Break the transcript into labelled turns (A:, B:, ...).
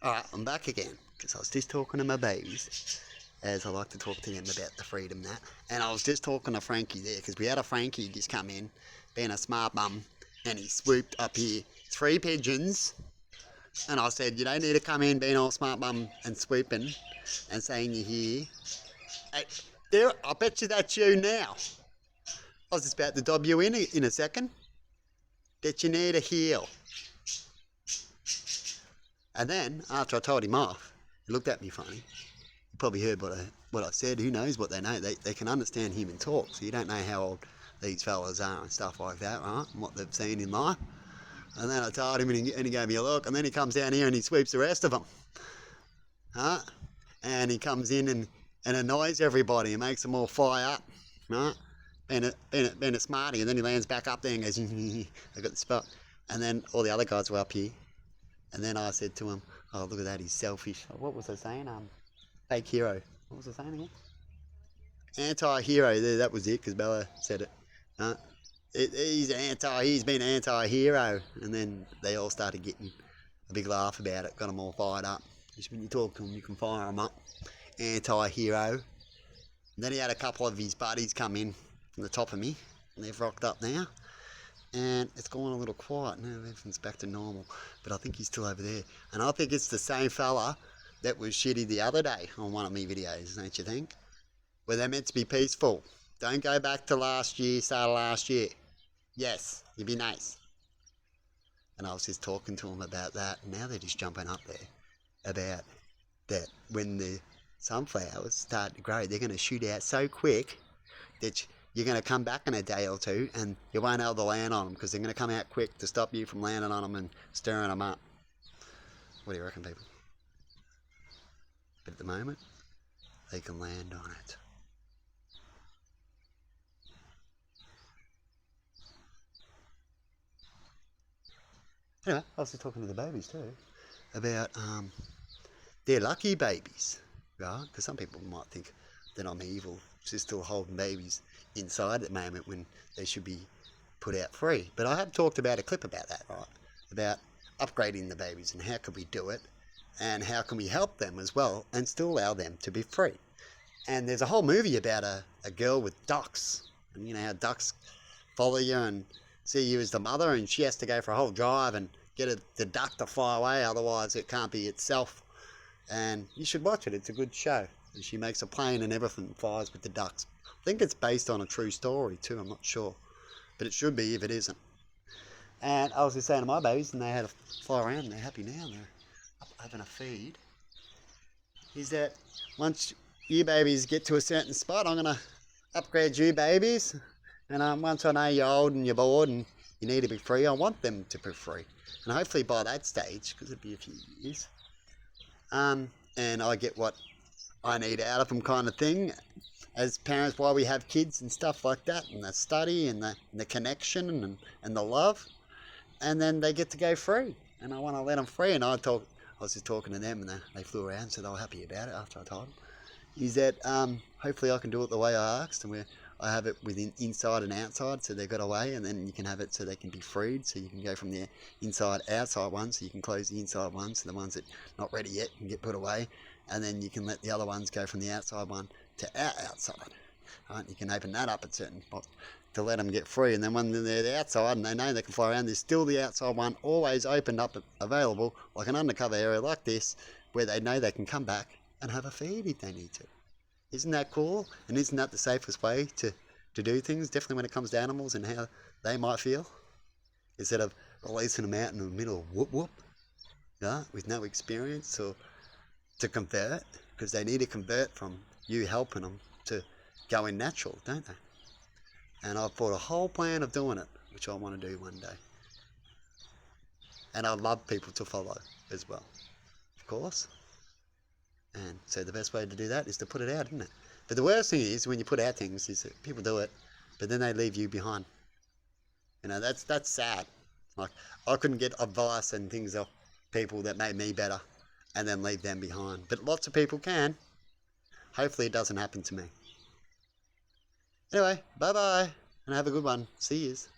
A: Alright, I'm back again, because I was just talking to my babies, as I like to talk to them about the freedom that. And I was just talking to Frankie there, because we had a Frankie just come in, being a smart bum, and he swooped up here 3 pigeons, and I said, you don't need to come in being all smart bum and swooping, and saying you're here. Hey, there, I bet you that's you now. I was just about to dob you in a second. That you need a heel. And then, after I told him off, he looked at me funny. He probably heard what I said. Who knows what they know? They can understand human talk, so you don't know how old these fellas are and stuff like that, right? And what they've seen in life. And then I told him, and he gave me a look, and then he comes down here and he sweeps the rest of them. Right? And he comes in and annoys everybody and makes them all fly up. Right? Being a smarty, and then he lands back up there and goes, I got the spot. And then all the other guys were up here. And then I said to him, oh, look at that, he's selfish. What was I saying? Fake hero. What was I saying again? Anti-hero. There, that was it, because Bella said it. He's been an anti-hero. And then they all started getting a big laugh about it, got them all fired up. Just when you talk to them, you can fire them up. Anti-hero. And then he had a couple of his buddies come in from the top of me, and they've rocked up now. And it's gone a little quiet now, everything's back to normal, but I think he's still over there, and I think it's the same fella that was shitty the other day on one of my videos, don't you think? Where they're meant to be peaceful. Don't go back to last year, start of last year. Yes, you'd be nice. And I was just talking to them about that, and now they're just jumping up there about that when the sunflowers start to grow, they're going to shoot out so quick that you're going to come back in a day or two and you won't be able to land on them, because they're going to come out quick to stop you from landing on them and stirring them up. What do you reckon, people? But at the moment, they can land on it. Anyway, I was just talking to the babies too about they're lucky babies, right? Because some people might think that I'm evil, just still holding babies inside at the moment when they should be put out free. But I have talked about a clip about that, right? About upgrading the babies and how can we do it, and how can we help them as well and still allow them to be free. And there's a whole movie about a girl with ducks, and you know how ducks follow you and see you as the mother, and she has to go for a whole drive and get the duck to fly away, otherwise it can't be itself. And you should watch it, it's a good show. And she makes a plane and everything, flies with the ducks. I think it's based on a true story too, I'm not sure. But it should be if it isn't. And I was just saying to my babies, and they had to fly around, and they're happy now, and they're up having a feed, is that once you babies get to a certain spot, I'm going to upgrade you babies. And once I know you're old and you're bored and you need to be free, I want them to be free. And hopefully by that stage, because it'll be a few years, and I get what I need out of them kind of thing, as parents, why we have kids and stuff like that, and the study and the connection and the love, and then they get to go free, and I want to let them free. And I was just talking to them, and they flew around, so they were happy about it after I told them, is that hopefully I can do it the way I asked, and I have it within inside and outside, so they got away, and then you can have it so they can be freed, so you can go from the inside outside one, so you can close the inside one, so the ones that are not ready yet can get put away, and then you can let the other ones go from the outside one to outside. Right? You can open that up at certain spots to let them get free, and then when they're outside and they know they can fly around, there's still the outside one always opened up, available, like an undercover area like this, where they know they can come back and have a feed if they need to. Isn't that cool? And isn't that the safest way to do things? Definitely when it comes to animals and how they might feel. Instead of releasing them out in the middle of whoop whoop, yeah, with no experience, or to convert, because they need to convert from you helping them to going natural, don't they? And I've thought a whole plan of doing it, which I want to do one day. And I'd love people to follow as well, of course. And so the best way to do that is to put it out, isn't it? But the worst thing is when you put out things is that people do it, but then they leave you behind. You know, that's sad. Like, I couldn't get advice and things off people that made me better and then leave them behind. But lots of people can. Hopefully it doesn't happen to me. Anyway, bye-bye, and have a good one. See yous.